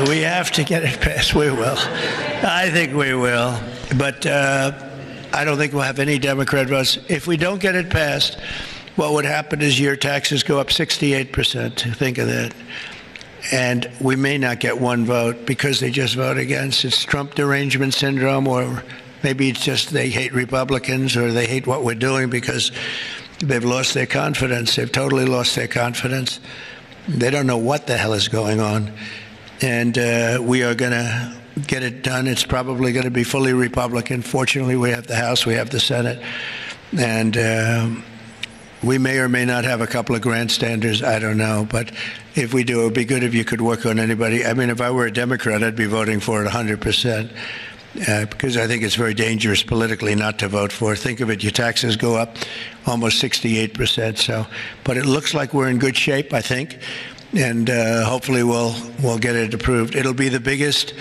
We have to get it passed. We will. I think we will. But I don't think we'll have any Democrat votes. If we don't get it passed, what would happen is your taxes go up 68%. Think of that. And we may not get one vote because they just vote against. It's Trump derangement syndrome, or maybe it's just they hate Republicans, or they hate what we're doing because they've lost their confidence. They've totally lost their confidence. They don't know what the hell is going on. And we are going to get it done. It's probably going to be fully Republican. Fortunately, we have the House, we have the Senate. And we may or may not have a couple of grandstanders. I don't know. But if we do, it would be good if you could work on anybody. I mean, if I were a Democrat, I'd be voting for it 100%. Because I think it's very dangerous politically not to vote for it. Think of it, your taxes go up almost 68%. So, but it looks like we're in good shape, I think, and hopefully we'll get it approved. It'll be the biggest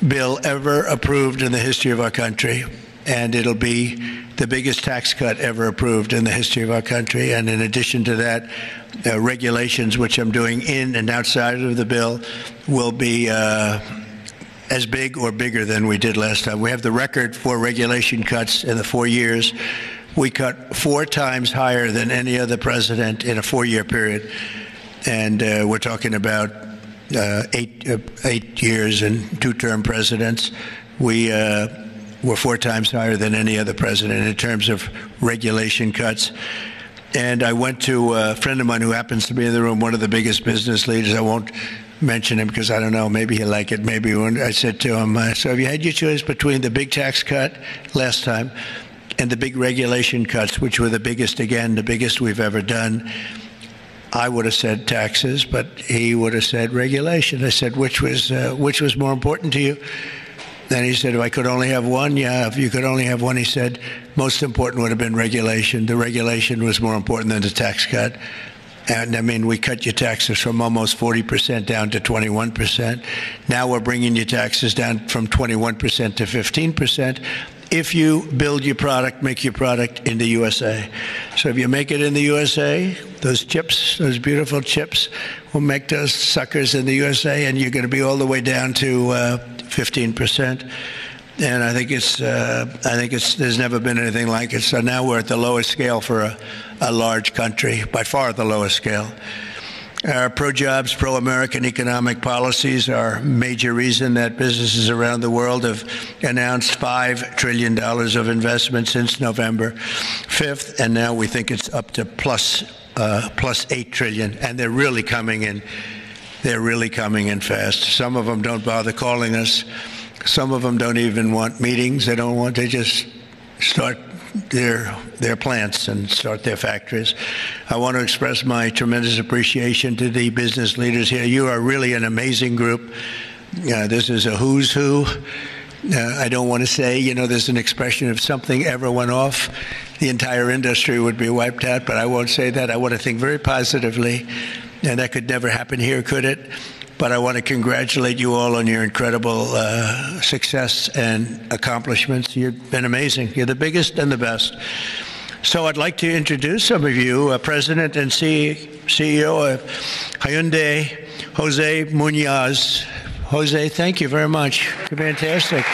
bill ever approved in the history of our country, and it'll be the biggest tax cut ever approved in the history of our country. And in addition to that, regulations, which I'm doing in and outside of the bill, will be as big or bigger than we did last time. We have the record for regulation cuts in the 4 years. We cut 4 times higher than any other president in a 4-year period. And we're talking about 8 years and 2-term presidents. We're 4 times higher than any other president in terms of regulation cuts. And I went to a friend of mine who happens to be in the room, one of the biggest business leaders. I won't mention him because I don't know, maybe he'll like it, maybe he won't. I said to him, so have you had your choice between the big tax cut last time and the big regulation cuts, which were the biggest, again, the biggest we've ever done? I would have said taxes, but he would have said regulation. I said, which was more important to you? Then he said, if I could only have one, yeah, if you could only have one, he said, most important would have been regulation. The regulation was more important than the tax cut. And, I mean, we cut your taxes from almost 40% down to 21%. Now we're bringing your taxes down from 21% to 15% if you build your product, make your product in the USA. So if you make it in the USA, those chips, those beautiful chips, will make those suckers in the USA, and you're going to be all the way down to 15%. And I think there's never been anything like it. So now we're at the lowest scale for a large country, by far the lowest scale. Our pro-jobs, pro-American economic policies are a major reason that businesses around the world have announced $5 trillion of investment since November 5th, and now we think it's up to plus $8 trillion, and they're really coming in. They're really coming in fast. Some of them don't bother calling us. Some of them don't even want meetings. They don't want. They just start their plants and start their factories. I want to express my tremendous appreciation to the business leaders here. You are really an amazing group. This is a who's who. I don't want to say, there's an expression if something ever went off, the entire industry would be wiped out, but I won't say that. I want to think very positively, and that could never happen here, could it? But I want to congratulate you all on your incredible success and accomplishments. You've been amazing. You're the biggest and the best. So I'd like to introduce some of you, President and CEO of Hyundai, Jose Munoz. Jose, thank you very much. You're fantastic.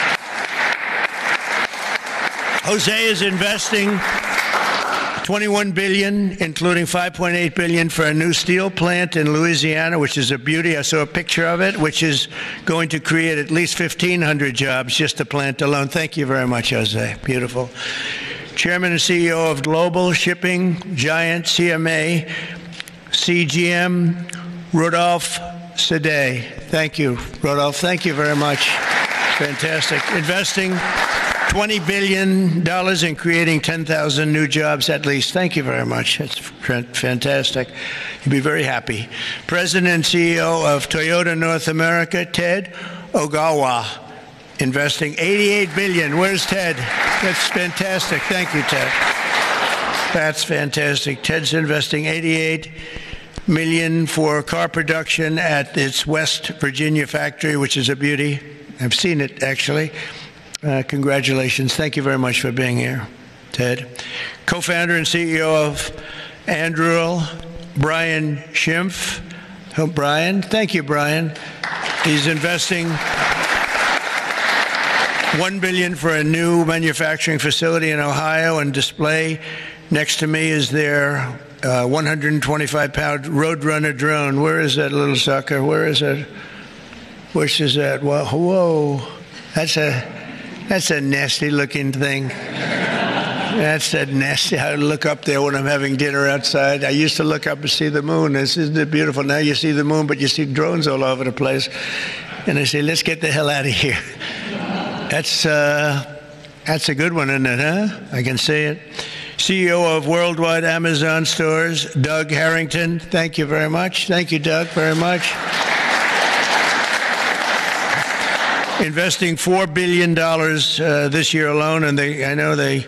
Jose is investing $21 billion, including $5.8 billion for a new steel plant in Louisiana, which is a beauty. I saw a picture of it, which is going to create at least 1,500 jobs, just the plant alone. Thank you very much, Jose. Beautiful. Chairman and CEO of global shipping giant CMA CGM, Rodolphe Sade. Thank you, Rodolphe. Thank you very much. Fantastic. Investing $20 billion in creating 10,000 new jobs at least. Thank you very much. That's fantastic. You'll be very happy. President and CEO of Toyota North America, Ted Ogawa, investing $88 billion. Where's Ted? That's fantastic. Thank you, Ted. That's fantastic. Ted's investing $88 million for car production at its West Virginia factory, which is a beauty. I've seen it, actually. Congratulations. Thank you very much for being here, Ted. Co-founder and CEO of Anduril, Brian Schimpf. Oh, Brian. Thank you, Brian. He's investing $1 billion for a new manufacturing facility in Ohio and display. Next to me is their 125-pound Roadrunner drone. Where is that little sucker? Where is it? Which is that? Whoa. That's a nasty-looking thing. That's a nasty. I look up there when I'm having dinner outside. I used to look up and see the moon. Isn't it beautiful? Now you see the moon, but you see drones all over the place. And I say, let's get the hell out of here. That's a good one, isn't it, huh? I can see it. CEO of Worldwide Amazon Stores, Doug Harrington. Thank you very much. Thank you, Doug, very much. Investing $4 billion this year alone, and I know they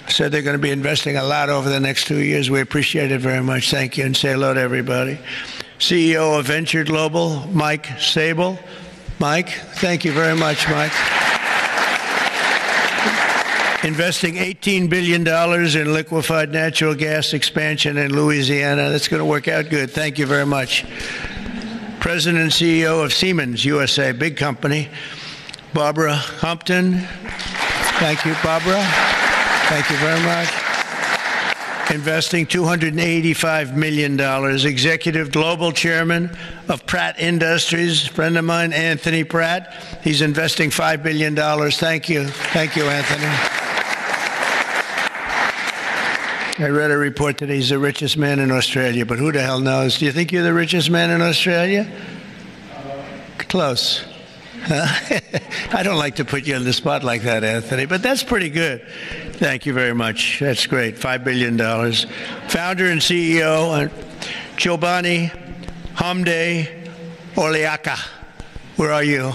said they're going to be investing a lot over the next 2 years. We appreciate it very much. Thank you, and say hello to everybody. CEO of Venture Global, Mike Sable. Mike, thank you very much, Mike. Investing $18 billion in liquefied natural gas expansion in Louisiana. That's going to work out good. Thank you very much. President and CEO of Siemens USA, big company, Barbara Humpton. Thank you, Barbara. Thank you very much. Investing $285 million. Executive Global Chairman of Pratt Industries, friend of mine, Anthony Pratt. He's investing $5 billion. Thank you. Thank you, Anthony. I read a report that he's the richest man in Australia, but who the hell knows? Do you think you're the richest man in Australia? Close. I don't like to put you on the spot like that, Anthony, but that's pretty good. Thank you very much. That's great. $5 billion. Founder and CEO, Chobani Hamde Oliaka. Where are you?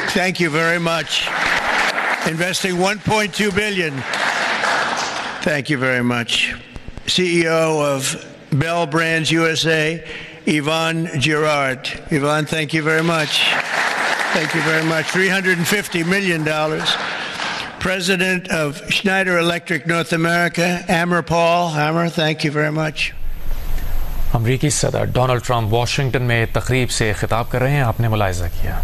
Thank you very much. Investing $1.2 billion. Thank you very much. CEO of Bell Brands USA, Yvonne Girard. Yvonne, thank you very much. Thank you very much. $350 million. President of Schneider Electric North America, Amr Paul. Amr, thank you very much. अमरीकी सदर Donald Trump Washington में तकरीब से खिताब कर रहे हैं, आपने मुलाहिजा किया।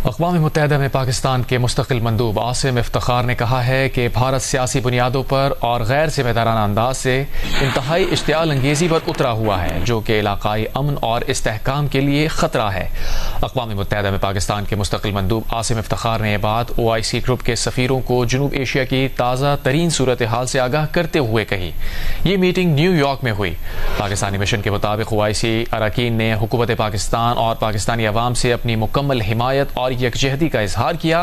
अक़वाम मुत्तहिदा में पाकिस्तान के मुस्तक़िल मंदूब आसिम इफ्तिखार ने कहा है कि भारत सियासी बुनियादों पर और गैर ज़िम्मेदाराना अंदाज से इंतहाई इश्तियाल अंगेज़ी पर उतरा हुआ है, जो कि इलाक़ाई अमन और इस्तेहकाम के लिए ख़तरा है। अक़वाम मुत्तहिदा में पाकिस्तान के मुस्तक़िल मंदूब आसिम इफ्तिखार ने यह बात OIC ग्रुप के सफ़ीरों को जनूब एशिया की ताज़ा तरीन सूरत हाल से आगाह करते हुए कही। ये मीटिंग न्यूयॉर्क में हुई। पाकिस्तानी मिशन के मुताबिक OIC अरकान ने हुकूमत पाकिस्तान और पाकिस्तानी अवाम से अपनी मुकम्मल हिमायत और यकजहती का इजहार किया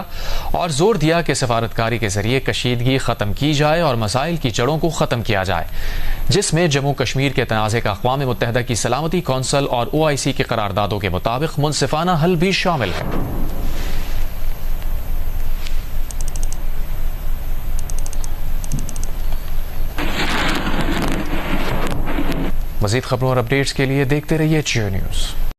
और जोर दिया कि सफारतकारी के जरिए कशीदगी ख़त्म की जाए और मसाइल की जड़ों को ख़त्म किया जाए, जिसमें जम्मू कश्मीर के तनाज़े का अक़वाम मुत्तहिदा की सलामती कौंसल और OIC की करारदादों के मुताबिक मुनसिफाना हल भी शामिल है। मज़ीद खबरों और अपडेट्स के लिए देखते रहिए जियो न्यूज़।